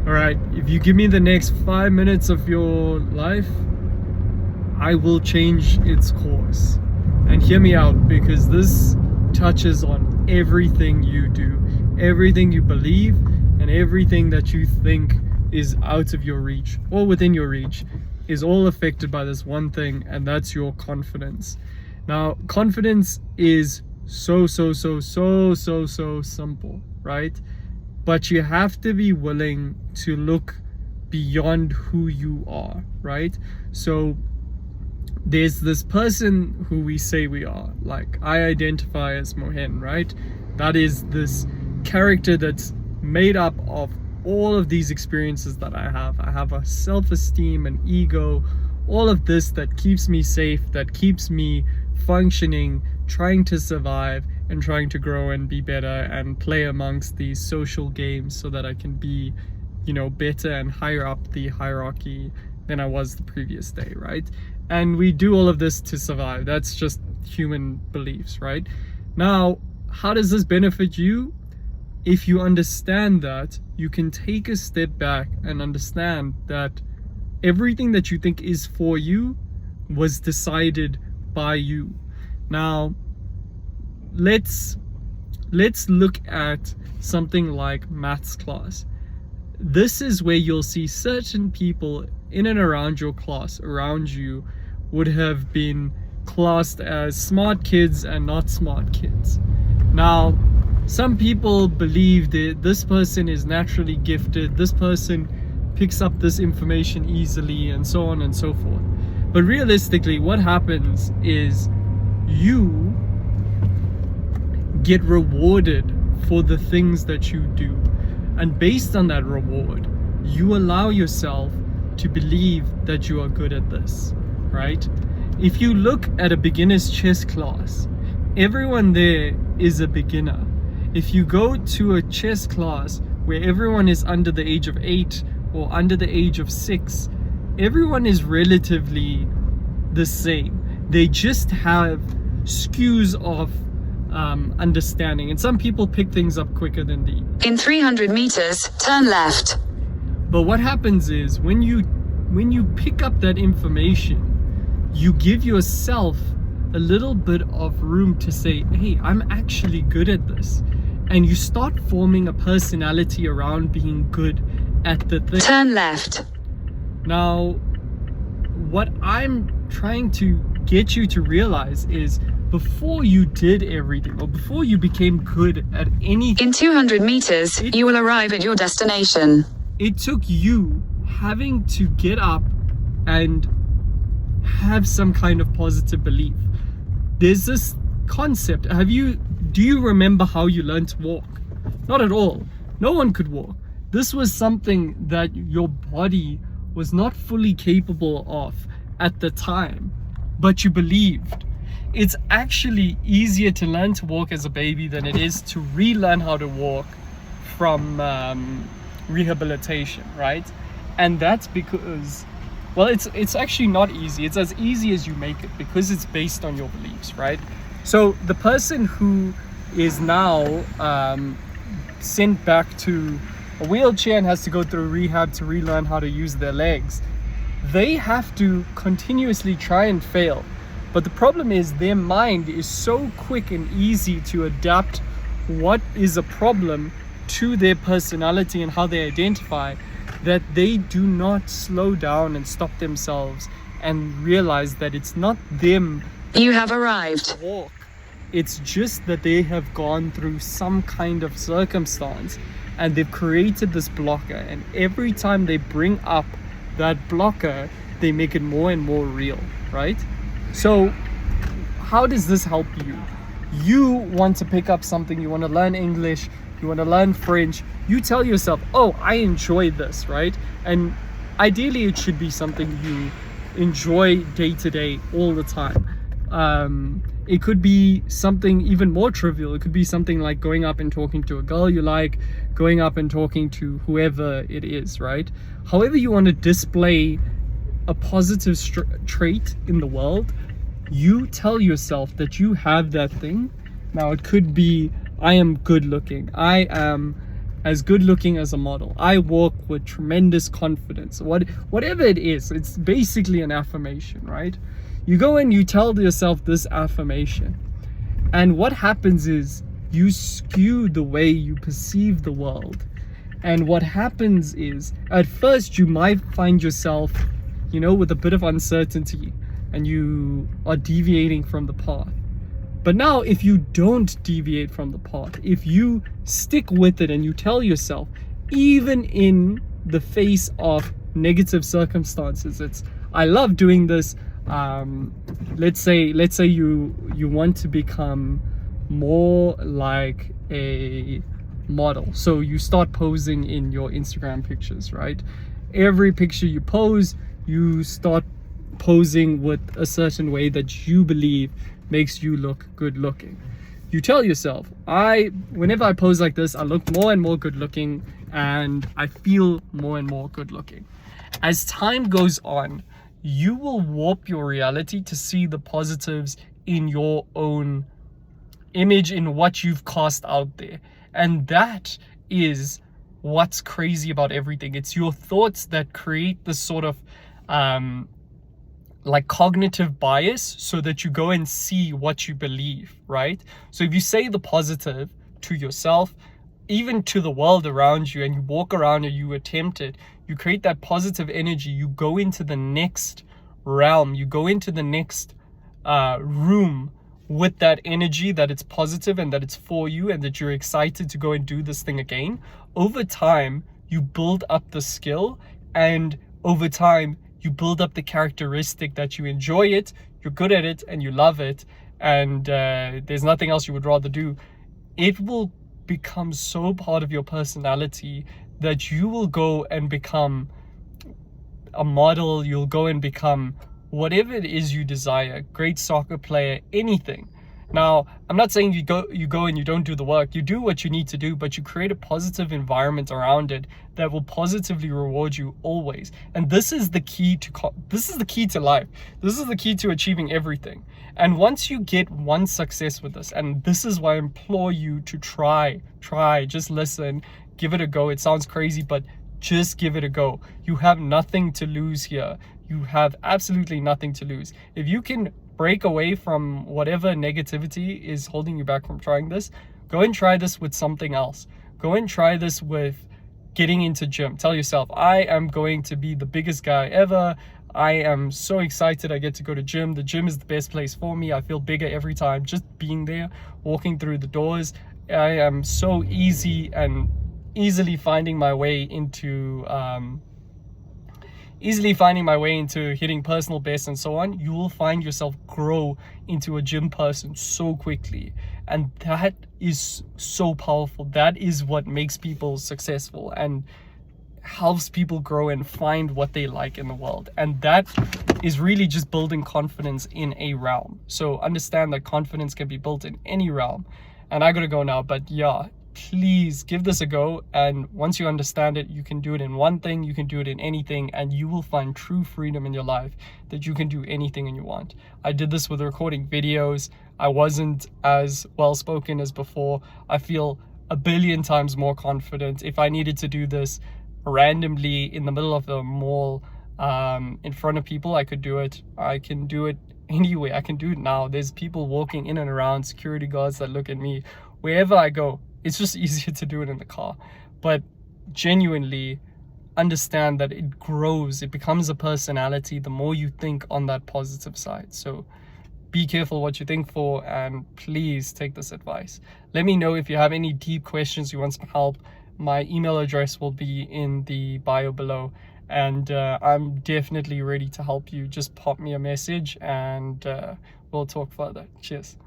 All right, if you give me the next 5 minutes of your life, I will change its course. And hear me out, because this touches on everything you do, everything you believe, and everything that you think is out of your reach or within your reach is all affected by this one thing, and that's your confidence. Now, confidence is so simple, right? But you have to be willing to look beyond who you are, right? So there's this person who we say we are. Like, I identify as Mohen, right? That is this character that's made up of all of these experiences that I have. I have a self-esteem, an ego, all of this that keeps me safe, that keeps me functioning, trying to survive and trying to grow and be better and play amongst these social games so that I can be, better and higher up the hierarchy than I was the previous day, right? And we do all of this to survive. That's just human beliefs, right? Now, how does this benefit you? If you understand that, you can take a step back and understand that everything that you think is for you was decided by you. Now, let's look at something like maths class. This is where you'll see certain people in and around your class, around you, would have been classed as smart kids and not smart kids. Now, some people believe that this person is naturally gifted, this person picks up this information easily, and so on and so forth. But realistically, what happens is you get rewarded for the things that you do. And based on that reward, you allow yourself to believe that you are good at this, right? If you look at a beginner's chess class, everyone there is a beginner. If you go to a chess class where everyone is under the age of 8 or under the age of 6, everyone is relatively the same. They just have skews of understanding, and some people pick things up quicker than the. In 300 meters, turn left. But what happens is when you pick up that information, you give yourself a little bit of room to say, hey, I'm actually good at this. And you start forming a personality around being good at the thing. Turn left. Now, what I'm trying to get you to realize is before you did everything, or before you became good at anything, in 200 meters, you will arrive at your destination. It took you having to get up and have some kind of positive belief. There's this concept. Do you remember how you learned to walk? Not at all. No one could walk. This was something that your body was not fully capable of at the time, but you believed. It's actually easier to learn to walk as a baby than it is to relearn how to walk from rehabilitation, right? And that's because, well, it's actually not easy. It's as easy as you make it because it's based on your beliefs, right? So the person who is now sent back to a wheelchair and has to go through rehab to relearn how to use their legs, they have to continuously try and fail. But the problem is their mind is so quick and easy to adapt what is a problem to their personality and how they identify, that they do not slow down and stop themselves and realize that it's not them. You have arrived. Walk. It's just that they have gone through some kind of circumstance and they've created this blocker, and every time they bring up that blocker, they make it more and more real, right? So how does this help you? You want to pick up something, you want to learn English, you want to learn French, you tell yourself, oh, I enjoy this, right? And ideally it should be something you enjoy day to day all the time. It could be something even more trivial. It could be something like going up and talking to a girl you like, going up and talking to whoever it is, right? However you want to display a positive trait in the world, you tell yourself that you have that thing. Now it could be, I am good looking, I am as good looking as a model. I walk with tremendous confidence. Whatever it is, it's basically an affirmation, right? You go and you tell yourself this affirmation, and what happens is you skew the way you perceive the world. And what happens is, at first you might find yourself, with a bit of uncertainty, and you are deviating from the path. But now, if you don't deviate from the path, if you stick with it and you tell yourself, even in the face of negative circumstances, I love doing this. Let's say you want to become more like a model. So you start posing in your Instagram pictures, right? Every picture you pose, you start posing with a certain way that you believe makes you look good looking. You tell yourself, whenever I pose like this, I look more and more good looking, and I feel more and more good looking. As time goes on, you will warp your reality to see the positives in your own image, in what you've cast out there. And that is what's crazy about everything. It's your thoughts that create this sort of like cognitive bias, so that you go and see what you believe, right? So if you say the positive to yourself, even to the world around you, and you walk around and you attempt it, you create that positive energy. You go into the next realm, you go into the next room with that energy, that it's positive and that it's for you, and that you're excited to go and do this thing again. Over time, you build up the skill, and over time, you build up the characteristic that you enjoy it, you're good at it, and you love it, and there's nothing else you would rather do. It will become so part of your personality that you will go and become a model, you'll go and become whatever it is you desire, great soccer player, anything. Now, I'm not saying you go and you don't do the work. You do what you need to do, but you create a positive environment around it that will positively reward you always. And this is the key to life. This is the key to achieving everything. And once you get one success with this, and this is why I implore you to try, just listen, give it a go. It sounds crazy, but just give it a go. You have nothing to lose here. You have absolutely nothing to lose. If you can break away from whatever negativity is holding you back from trying this, go and try this with something else. Go and try this with getting into gym. Tell yourself, I am going to be the biggest guy ever. I am so excited I get to go to gym. The gym is the best place for me. I feel bigger every time just being there, walking through the doors. I am so easily finding my way into hitting personal best and so on. You will find yourself grow into a gym person so quickly, and that is so powerful. That is what makes people successful and helps people grow and find what they like in the world. And that is really just building confidence in a realm. So understand that confidence can be built in any realm. And I gotta go now, but yeah, please give this a go. And once you understand it, you can do it in one thing, you can do it in anything, and you will find true freedom in your life, that you can do anything you want. I did this with recording videos. I wasn't as well spoken as before. I feel a billion times more confident. If I needed to do this randomly in the middle of the mall in front of people, I could do it. I can do it anyway. I can do it now. There's people walking in and around, security guards that look at me wherever I go. It's just easier to do it in the car. But genuinely understand that it grows, it becomes a personality the more you think on that positive side. So be careful what you think for, and please take this advice. Let me know if you have any deep questions, you want some help. My email address will be in the bio below, and I'm definitely ready to help you. Just pop me a message and we'll talk further. Cheers.